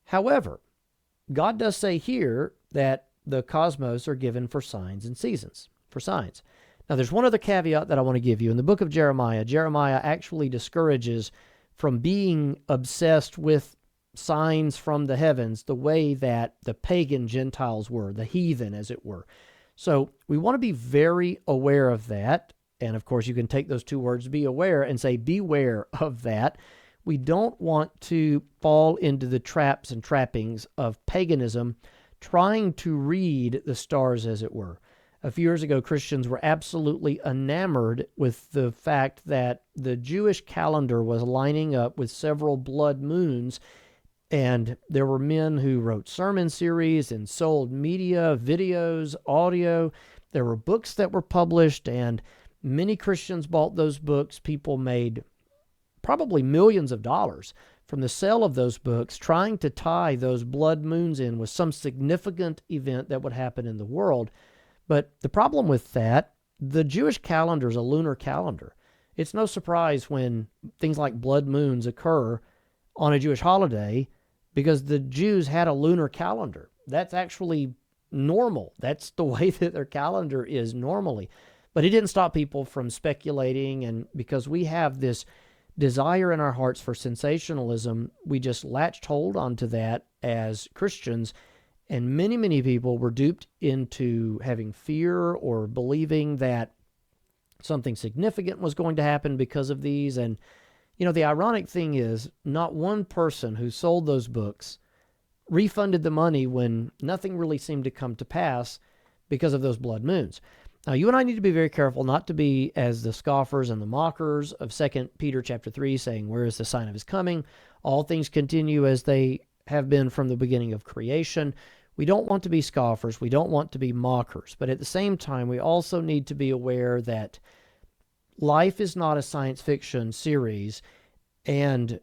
However, God does say here that the cosmos are given for signs and seasons, for signs. Now, there's one other caveat that I want to give you. In the book of Jeremiah, Jeremiah actually discourages from being obsessed with signs from the heavens the way that the pagan Gentiles were, the heathen, as it were. So we want to be very aware of that. And of course, you can take those two words, be aware, and say, beware of that. We don't want to fall into the traps and trappings of paganism, trying to read the stars, as it were. A few years ago, Christians were absolutely enamored with the fact that the Jewish calendar was lining up with several blood moons, and there were men who wrote sermon series and sold media, videos, audio. There were books that were published, and many Christians bought those books. People made probably millions of dollars from the sale of those books, trying to tie those blood moons in with some significant event that would happen in the world. But the problem with that, the Jewish calendar is a lunar calendar. It's no surprise when things like blood moons occur on a Jewish holiday because the Jews had a lunar calendar. That's actually normal. That's the way that their calendar is normally. But it didn't stop people from speculating, and because we have this desire in our hearts for sensationalism, we just latched hold onto that as Christians. And many, many people were duped into having fear or believing that something significant was going to happen because of these. And, the ironic thing is, not one person who sold those books refunded the money when nothing really seemed to come to pass because of those blood moons. Now, you and I need to be very careful not to be as the scoffers and the mockers of 2 Peter chapter 3, saying, where is the sign of his coming? All things continue as they have been from the beginning of creation. We don't want to be scoffers. We don't want to be mockers. But at the same time, we also need to be aware that life is not a science fiction series, and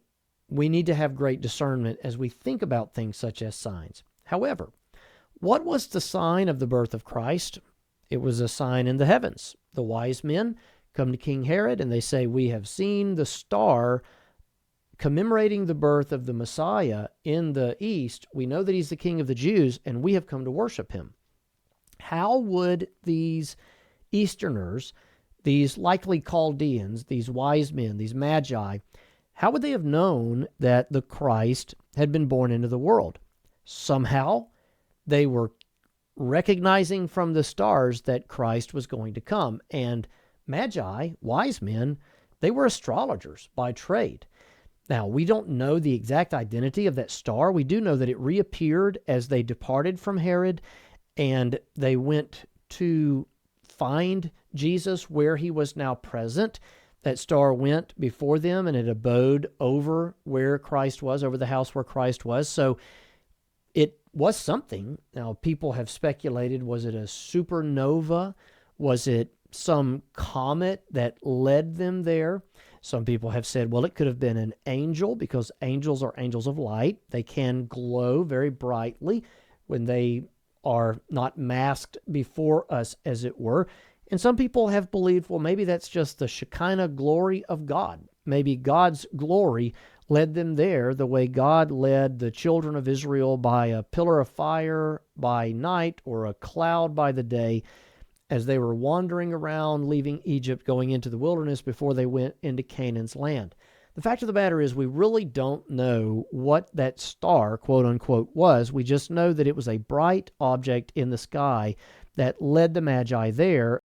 we need to have great discernment as we think about things such as signs. However, what was the sign of the birth of Christ? It was a sign in the heavens. The wise men come to King Herod and they say, we have seen the star commemorating the birth of the Messiah in the east. We know that he's the King of the Jews, and we have come to worship him. How would these Easterners, these likely Chaldeans, these wise men, these magi, how would they have known that the Christ had been born into the world? Somehow they were recognizing from the stars that Christ was going to come. And magi, wise men, they were astrologers by trade. Now, we don't know the exact identity of that star. We do know that it reappeared as they departed from Herod, and they went to find Jesus where he was now present. That star went before them, and it abode over where Christ was, over the house where Christ was. So it was something. Now, people have speculated, was it a supernova? Was it some comet that led them there? Some people have said, well, it could have been an angel, because angels are angels of light. They can glow very brightly when they are not masked before us, as it were. And some people have believed, well, maybe that's just the Shekinah glory of God. Maybe God's glory led them there the way God led the children of Israel by a pillar of fire by night or a cloud by the day as they were wandering around, leaving Egypt, going into the wilderness before they went into Canaan's land. The fact of the matter is we really don't know what that star, quote unquote, was. We just know that it was a bright object in the sky that led the Magi there.